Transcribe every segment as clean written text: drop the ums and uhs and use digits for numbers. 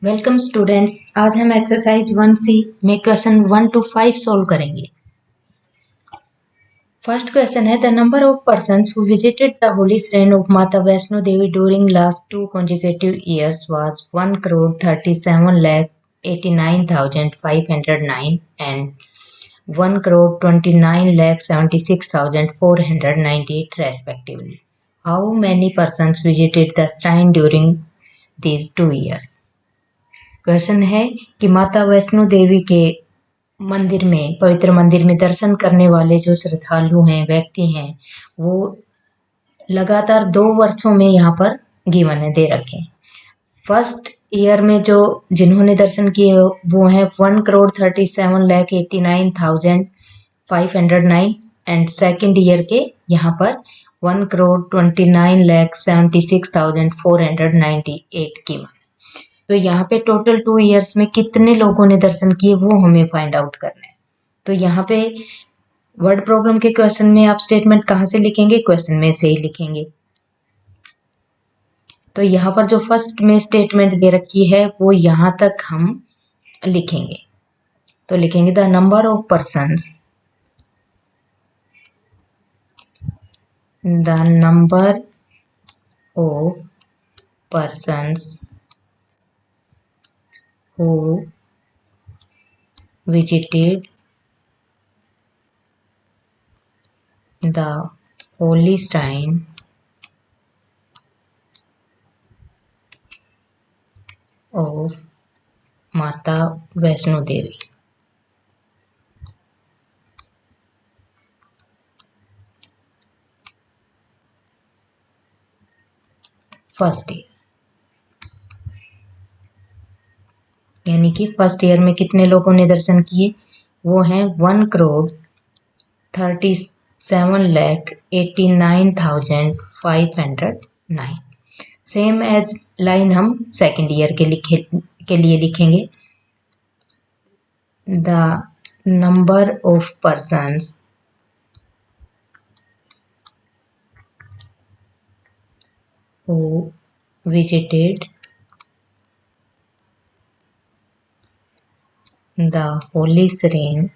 Welcome students. आज हम exercise 1C में क्वेश्चन 1 to 5 सॉल्व करेंगे। फर्स्ट क्वेश्चन है the number of persons who visited the holy shrine of Mata Vaishno Devi during last 2 consecutive years was 1,37,89,509 and 1,29,76,498 respectively. How many persons visited the shrine during these 2 years? Question है कि माता वैष्णो देवी के मंदिर में, पवित्र मंदिर में दर्शन करने वाले जो श्रद्धालु हैं, व्यक्ति हैं, वो लगातार 2 वर्षों में यहाँ पर गिवन है, दे रखे। फर्स्ट ईयर में जो जिन्होंने दर्शन किए वो हैं 1,37,89,509 एंड सेकेंड ईयर के यहाँ पर 1,29,76,498 गिवन। तो यहाँ पे टोटल 2 इयर्स में कितने लोगों ने दर्शन किए वो हमें फाइंड आउट करना है। तो यहाँ पे वर्ड प्रॉब्लम के क्वेश्चन में आप स्टेटमेंट कहाँ से लिखेंगे? क्वेश्चन में से ही लिखेंगे। तो यहाँ पर जो फर्स्ट में स्टेटमेंट दे रखी है वो यहाँ तक हम लिखेंगे। तो लिखेंगे the number of persons, the number of persons who visited the holy shrine of Mata Vaishno Devi. First year, यानी कि फर्स्ट ईयर में कितने लोगों ने दर्शन किए? वो हैं 1,37,89,509। सेम एज लाइन हम सेकेंड ईयर के लिए लिखेंगे। The number of persons who visited the holy shrine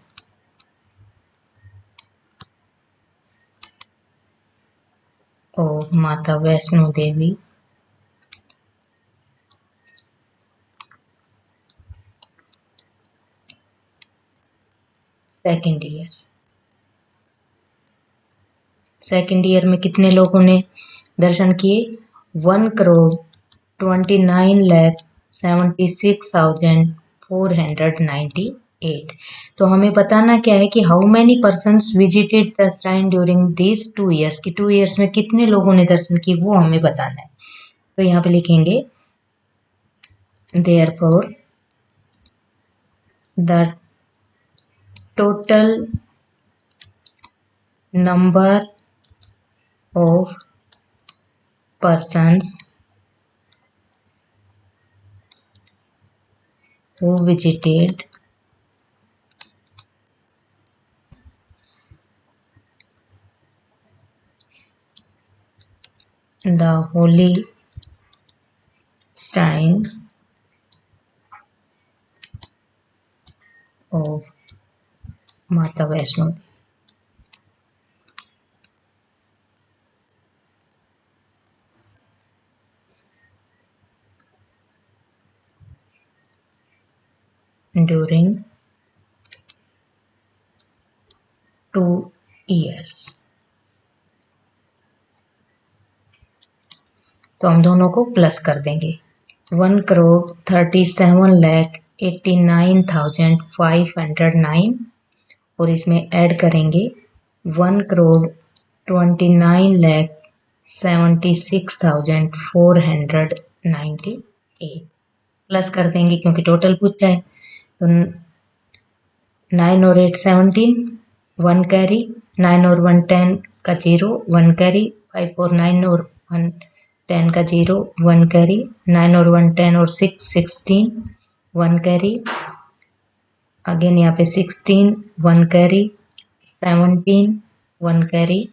of Mata Vaishno Devi second year. Second year में कितने लोगों ने दर्शन किए? 1,29,76,498। तो हमें बताना क्या है कि how many persons visited the shrine during this 2 years, की 2 इयर्स में कितने लोगों ने दर्शन किए वो हमें बताना है। तो यहाँ पे लिखेंगे therefore the total number of persons who visited the holy shrine of Mata Vaishno during 2 years। तो हम दोनों को प्लस कर देंगे। 1,37,89,509 और इसमें ऐड करेंगे 1,29,76,498 प्लस कर देंगे क्योंकि टोटल पूछा है। तो 9 और 8 17, 1 कैरी, 9 और 1 10 का 0, 1 कैरी, 5 और 9 और 1 10 का 0, 1 कैरी, 9 और 1 10 और 6 16, 1 कैरी, अगेन यहाँ पे 16, 1 कैरी, 17, 1 कैरी,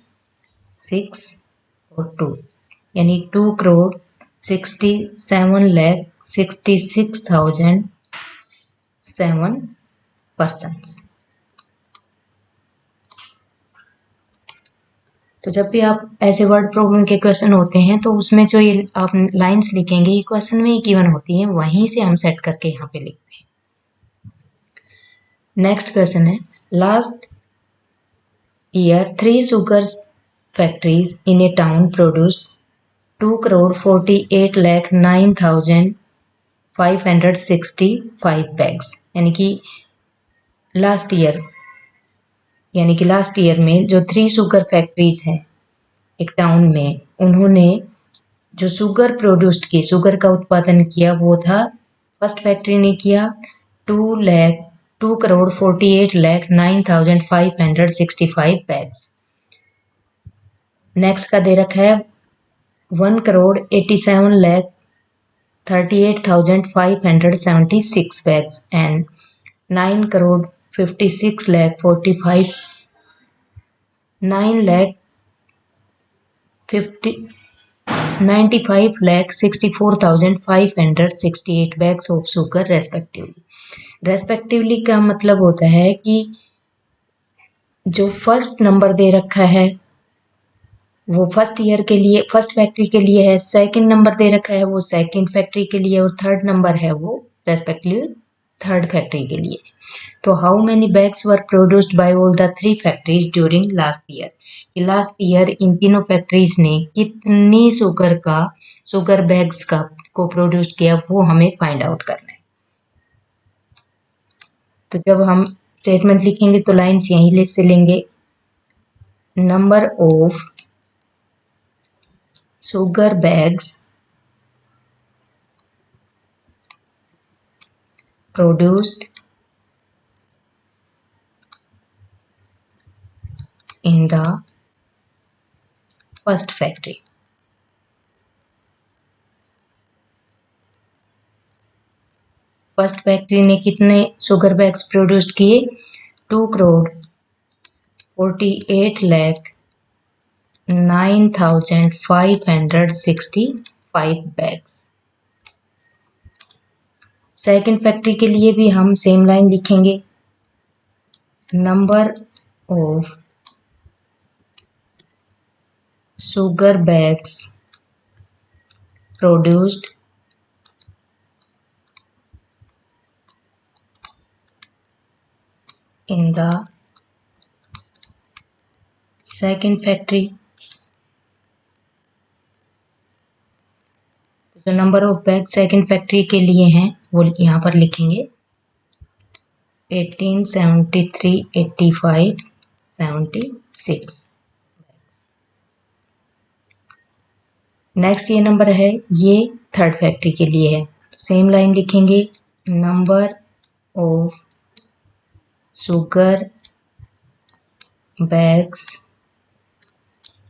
6 और 2, यानी 2,67,76,498 66,007 पर्सन्स। तो जब भी आप ऐसे वर्ड प्रॉब्लम के क्वेश्चन होते हैं तो उसमें जो ये आप लाइंस लिखेंगे ये क्वेश्चन में ही गिवन होती हैं, वहीं से हम सेट करके यहाँ पे लिखते हैं। नेक्स्ट क्वेश्चन है, last year 3 sugar factories in a town produced 2,48,09,565 bags। यानी कि लास्ट ईयर में जो 3 शुगर फैक्ट्रीज हैं एक टाउन में, उन्होंने जो शुगर प्रोड्यूस्ड की, शुगर का उत्पादन किया, वो था, फर्स्ट फैक्ट्री ने किया 2,48,09,565 बैग्स। नेक्स्ट का दे रखा है 1,87,38,576 bags and 9,56,45 95,64,568 bags of sugar respectively का मतलब होता है कि जो फर्स्ट नंबर दे रखा है वो फर्स्ट ईयर के लिए, फर्स्ट फैक्ट्री के लिए है, सेकंड नंबर दे रखा है वो सेकंड फैक्ट्री के लिए, और थर्ड नंबर है वो रेस्पेक्टिवली थर्ड फैक्ट्री के लिए। तो how many bags were produced by all the 3 factories during last year. Last year in तीनों फैक्ट्रीज ने कितनी शुगर बैग्स का को प्रोड्यूस किया, वो हमें फाइंड आउट करना है। तो जब हम स्टेटमेंट लिखेंगे तो लाइन्स यहीं से लेंगे। Number of sugar bags produced in the first factory। First factory ने कितने शुगर बैग्स प्रोड्यूस किए, 2,48,09,565 बैग्स। सेकंड फैक्ट्री के लिए भी हम सेम लाइन लिखेंगे। Number of sugar bags produced in the second factory। जो number of bag second factory के लिए हैं वो यहाँ पर लिखेंगे 18, 73, 85, 76। नेक्स्ट ये नंबर है, ये थर्ड फैक्ट्री के लिए है, तो सेम लाइन लिखेंगे। Number of sugar bags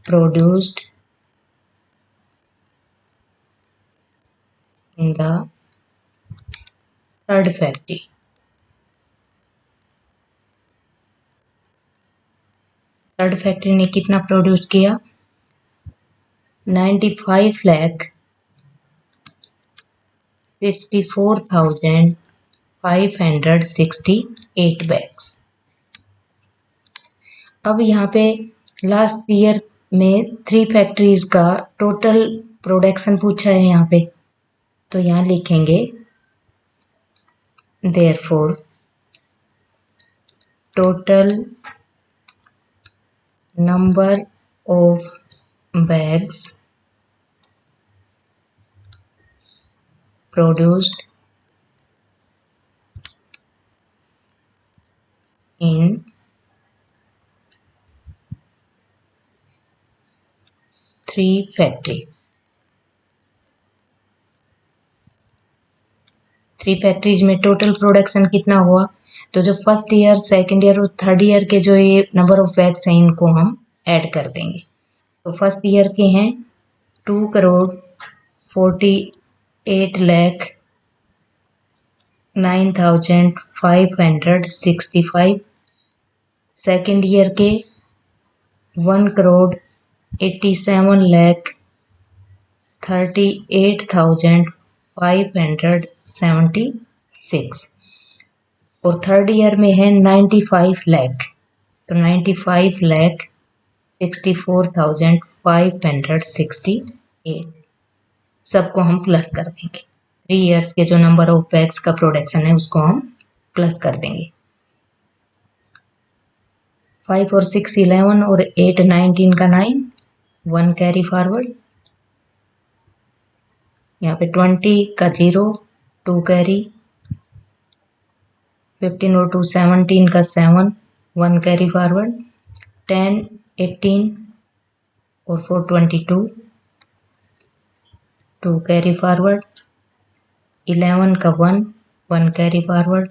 produced in the third factory. Third factory ने कितना प्रोड्यूस किया, 95,64,568 बैग्स। अब यहाँ पे लास्ट ईयर में 3 फैक्ट्रीज का टोटल प्रोडक्शन पूछा है यहाँ पे, तो यहाँ लिखेंगे therefore total number of bags produced in 3 factories। 3 factories में टोटल प्रोडक्शन कितना हुआ, तो जो फर्स्ट ईयर, सेकंड ईयर और थर्ड ईयर के जो ये नंबर ऑफ बैग्स हैं इनको हम ऐड कर देंगे। तो फर्स्ट ईयर के हैं 2,48,09,565। सेकंड ईयर के 1,87,38,565 576 और थर्ड ईयर में है 95 लाख, तो 95 लाख 64,568 सबको हम प्लस कर देंगे। 3 इयर्स के जो नंबर ऑफ बैग्स का प्रोडक्शन है उसको हम प्लस कर देंगे। 5 और 6 11 और 8 19 का 9, 1 कैरी फॉरवर्ड। यहाँ पे 20 का 0, 2 कैरी। 15 और 2 17 का 7, 1 कैरी फॉरवर्ड। 10 18 और 4 22, 2 कैरी फॉरवर्ड। 11 का 1, 1 कैरी फॉरवर्ड।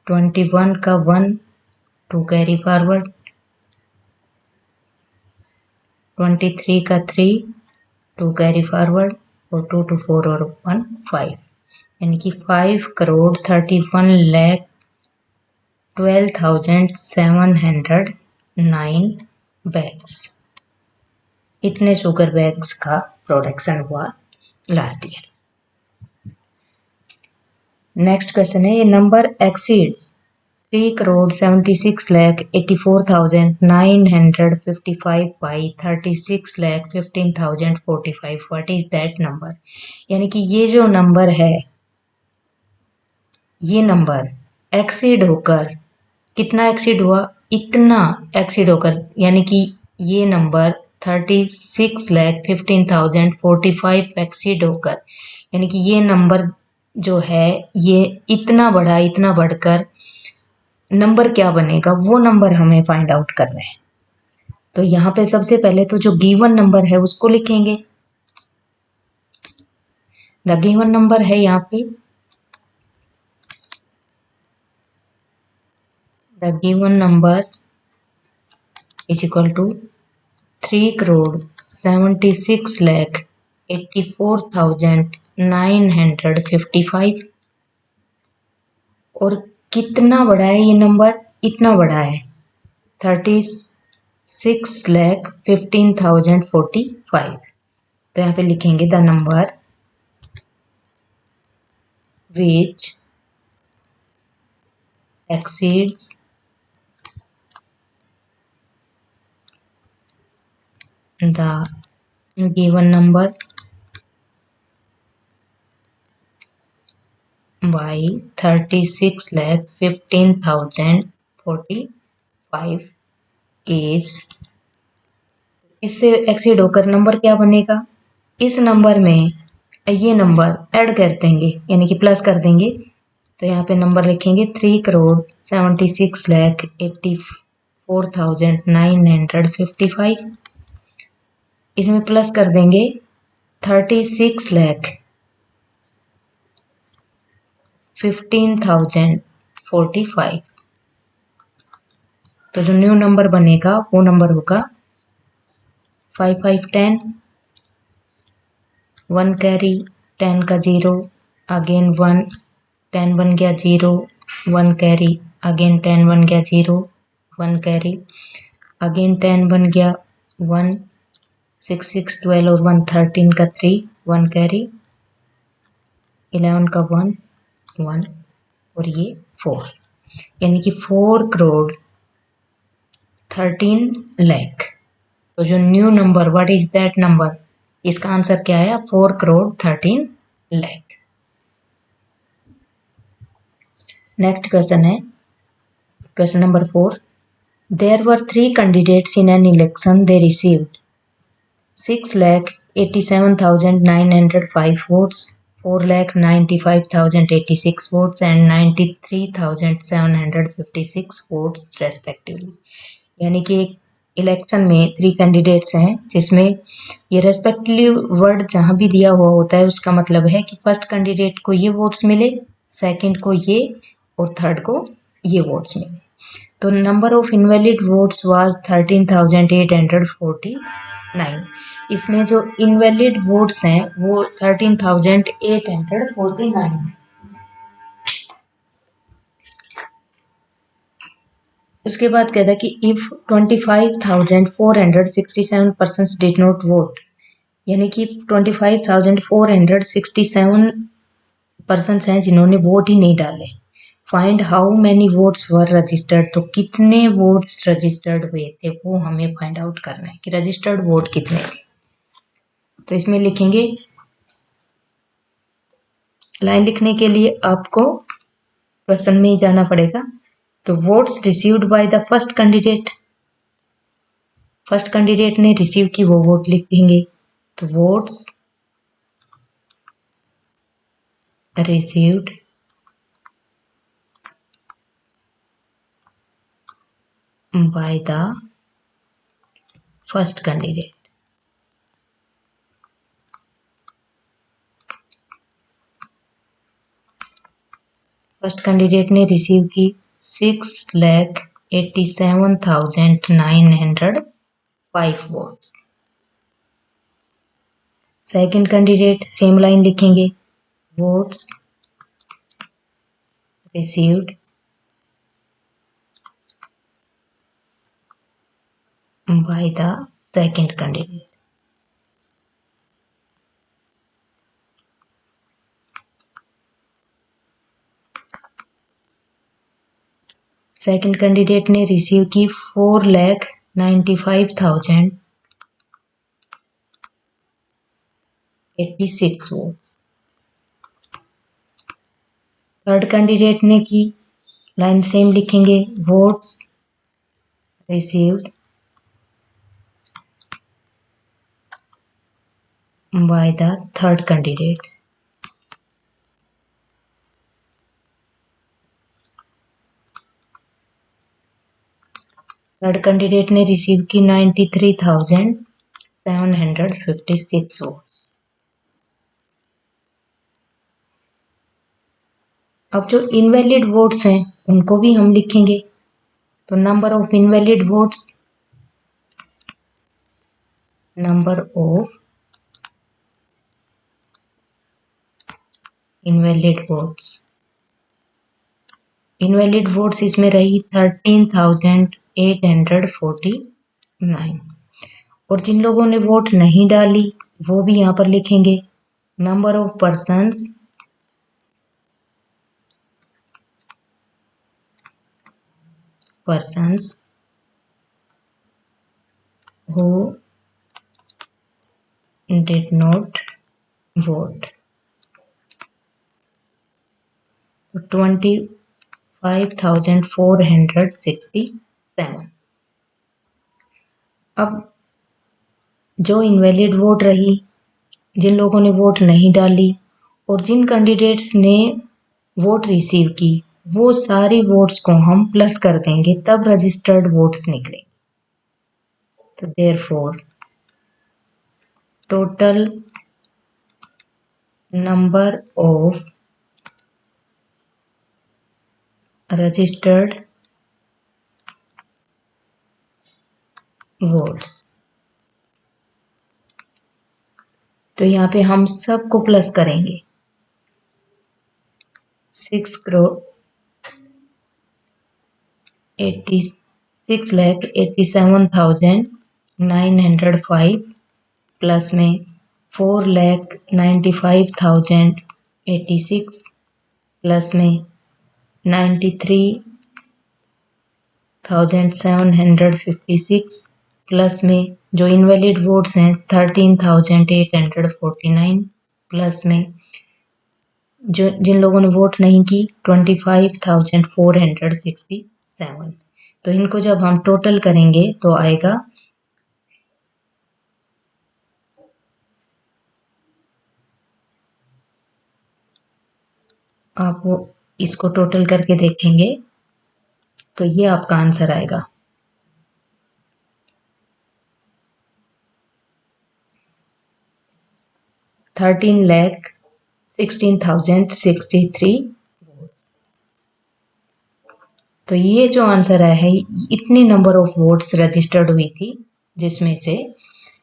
21 का 1, 2 कैरी फॉरवर्ड। 23 का 3, 2 कैरी फॉरवर्ड और 2 to 4 और 1 5, यानी कि 5,31,12,709 बैग्स, इतने शुगर बैग्स का प्रोडक्शन हुआ लास्ट ईयर। नेक्स्ट क्वेश्चन है, ये number exceeds 3,76,84,955 by 36,15,045, what is that number. यानी कि ये जो नंबर है, ये नंबर एक्सीड होकर कितना एक्सीड हुआ, इतना एक्सीड होकर, यानी कि ये नंबर 36,15,045 एक्सीड होकर, यानी कि ये नंबर जो है ये इतना बढ़ा, इतना बढ़कर नंबर क्या बनेगा वो नंबर हमें फाइंड आउट करना है। तो यहाँ पे सबसे पहले तो जो गिवन नंबर है उसको लिखेंगे। द गिवन नंबर है यहाँ पे, the given number is equal to 3,76,84,955 और कितना बड़ा है ये नंबर, इतना बड़ा है 36,15,045। तो यहाँ पे लिखेंगे the number which exceeds the given number by 36,15,045 is, इससे एक्सीड होकर नंबर क्या बनेगा, इस नंबर में ये नंबर ऐड कर देंगे यानी कि प्लस कर देंगे। तो यहाँ पे नंबर लिखेंगे 3,76,84,955, इसमें प्लस कर देंगे 36,15,045। तो जो न्यू नंबर बनेगा वो नंबर होगा 5 5 10, 1 कैरी, 10 का 0, अगेन 1, 10 बन गया 0, 1 कैरी, अगेन 10 बन गया 0, 1 कैरी, अगेन 10 बन गया 1, 6 6 12 और 1 13 का 3, 1 कैरी, 11 का 1 1 और ये 4, यानी कि 4,13 लाख। तो जो new number, what is that number, इसका आंसर क्या आया, 4,13 लाख। नेक्स्ट क्वेश्चन है question number 4, there were 3 candidates in an election, they received 6,87,905 votes, 4,95,086 votes and 93,756 votes respectively. यानी कि एक इलेक्शन में 3 कैंडिडेट्स हैं जिसमें ये रेस्पेक्टिवली वर्ड जहाँ भी दिया हुआ होता है उसका मतलब है कि फर्स्ट कैंडिडेट को ये वोट्स मिले, सेकंड को ये और थर्ड को ये वोट्स मिले। तो number of invalid votes was 13,849। इसमें जो इनवैलिड वोट्स हैं वो 13,849 हैं। उसके बाद कहता है कि if 25,467 persons did not vote यानी कि 25,467 पर्सन्स हैं जिन्होंने वोट ही नहीं डाले। Find how many votes were registered, तो कितने वोट्स रजिस्टर्ड हुए थे वो हमें फाइंड आउट करना है कि रजिस्टर्ड वोट कितने थे। तो इसमें लिखेंगे, लाइन लिखने के लिए आपको क्वेश्चन में ही जाना पड़ेगा। तो votes received by the first candidate, first candidate ने रिसीव की वो वोट लिखेंगे। तो votes received by the first candidate, first candidate ने रिसीव की 6,87,905 votes. Second candidate same line लिखेंगे, votes received by the second candidate. Second candidate ने receive की 4,95,086 वोट्स। थर्ड कैंडिडेट ने की, लाइन सेम लिखेंगे, votes received by the third candidate. Third candidate ने receive की 93,756 वोट्स। अब जो इनवैलिड वोट्स हैं उनको भी हम लिखेंगे। तो number of invalid votes, number of invalid votes, invalid votes इसमें रही 13,849। और जिन लोगों ने वोट नहीं डाली वो भी यहाँ पर लिखेंगे, number of persons who did not vote, 25,467। अब जो इनवैलिड वोट रही, जिन लोगों ने वोट नहीं डाली और जिन कैंडिडेट्स ने वोट रिसीव की, वो सारी वोट्स को हम प्लस कर देंगे, तब रजिस्टर्ड वोट्स निकलेंगे। तो therefore total number of registered votes, तो यहाँ पे हम सबको प्लस करेंगे। 6,87,905 प्लस में 4,95,086 प्लस में 93,756 प्लस में जो इनवैलिड वोट्स हैं 13,849 प्लस में जो जिन लोगों ने वोट नहीं की 25,467। तो इनको जब हम टोटल करेंगे तो आएगा आप वो इसको टोटल करके देखेंगे तो ये आपका आंसर आएगा। 13,16,063। तो ये जो आंसर आया है, इतनी नंबर ऑफ वोट्स रजिस्टर्ड हुई थी, जिसमें से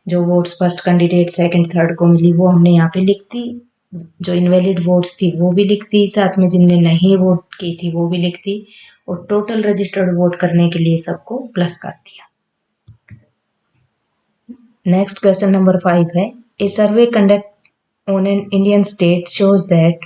जो votes first candidate second third को मिली वो हमने यहाँ पे लिख दी, जो इनवैलिड वोट्स थी वो भी लिख दी, साथ में जिनने नहीं वोट की थी वो भी लिख दी, और टोटल रजिस्टर्ड वोट करने के लिए सबको प्लस कर दिया। नेक्स्ट क्वेश्चन नंबर 5 है, A survey conducted on an Indian state shows that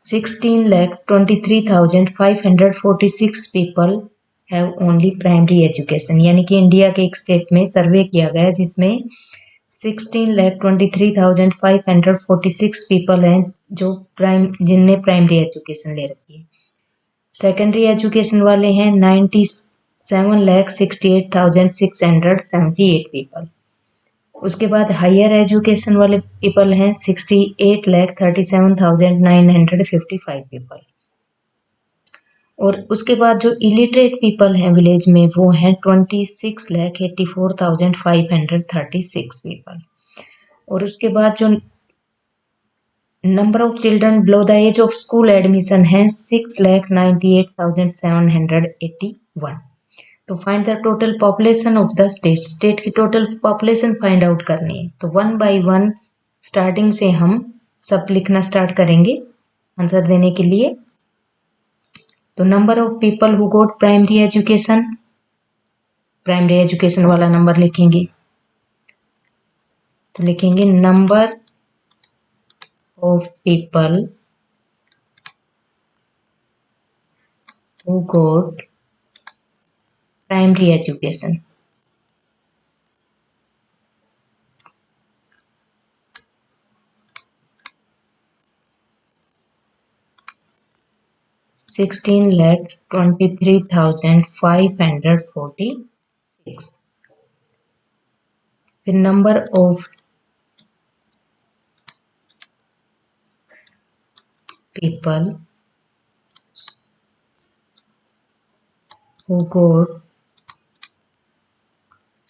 16,23,546 people have only primary education। यानी कि इंडिया के एक स्टेट में सर्वे किया गया जिसमें 16,23,546 पीपल हैं जिनने प्राइमरी एजुकेशन ले रखी है। सेकेंडरी एजुकेशन वाले हैं 97,68,678 पीपल। उसके बाद हायर एजुकेशन वाले पीपल हैं 68,37,955 पीपल। और उसके बाद जो इलिटरेट पीपल हैं विलेज में वो हैं 26,84,536 पीपल। और उसके बाद जो number of children below the age of school admission है 6,98,781। तो find the total population of the state. State की टोटल पॉपुलेशन फाइंड आउट करनी है। तो 1 by 1 स्टार्टिंग से हम सब लिखना स्टार्ट करेंगे आंसर देने के लिए। तो number of people who got primary education वाला नंबर लिखेंगे। तो लिखेंगे number of people who got primary education. Sixteen lakh 23,546। फिर number of people who got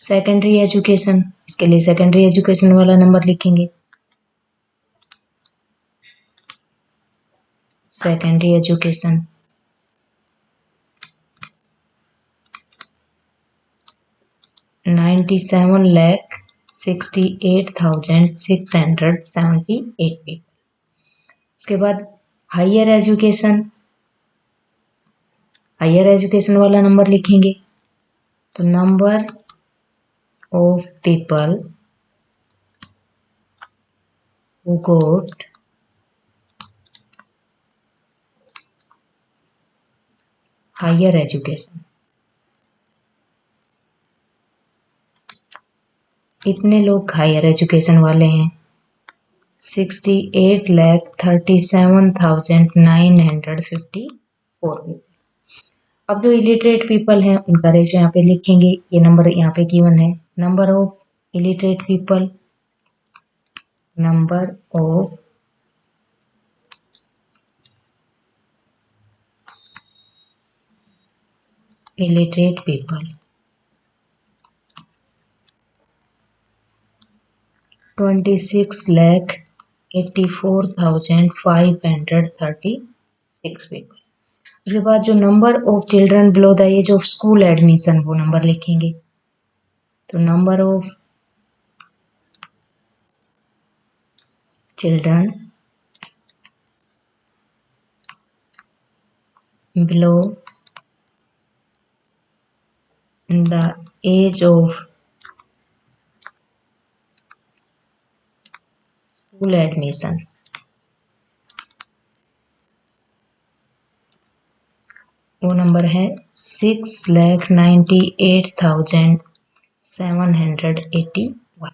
secondary education. इसके लिए सेकेंडरी एजुकेशन वाला नंबर लिखेंगे। Secondary education 97,68,678 people. उसके बाद हायर एजुकेशन वाला नंबर लिखेंगे। तो number of people who got higher education. इतने लोग हायर एजुकेशन वाले हैं 68,37,954। अब जो इलिटरेट पीपल हैं उनका रेशो यहाँ पे लिखेंगे। ये नंबर यहाँ पे गिवन है। Number of illiterate people, number of illiterate people 26,84,536 people. उसके बाद जो number of children below the age of school admission वो नंबर लिखेंगे। तो number of children below the age of school admission वो नंबर है 6,98,781।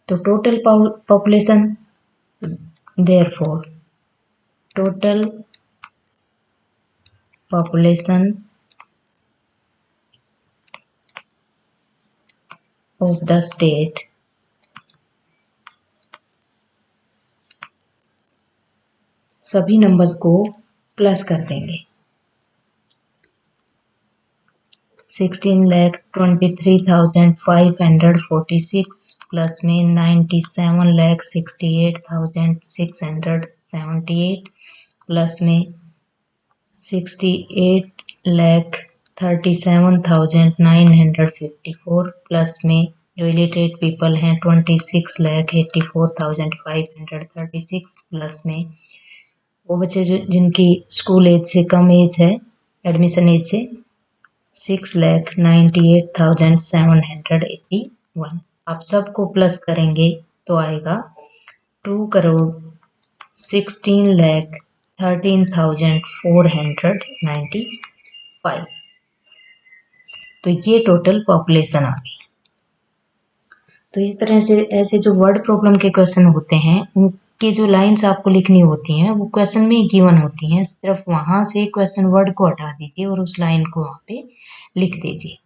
तो total population therefore total population of the state सभी नंबर्स को प्लस कर देंगे। 16,23,546 प्लस में 97,68,678 प्लस में 68,37,954 प्लस में जो इलिटरेट पीपल हैं 26,84,536 प्लस में वो बच्चे जिनकी स्कूल एज से कम एज है एडमिशन एज से 6,98,781 1। अब सबको प्लस करेंगे तो आएगा 2,16,13,495। तो ये टोटल पॉपुलेशन आ गई। तो इस तरह से ऐसे जो वर्ड प्रॉब्लम के क्वेश्चन होते हैं उनकी जो लाइंस आपको लिखनी होती हैं वो क्वेश्चन में ही गिवन होती हैं, सिर्फ वहां से क्वेश्चन वर्ड को हटा दीजिए और उस लाइन को वहां पे लिख दीजिए।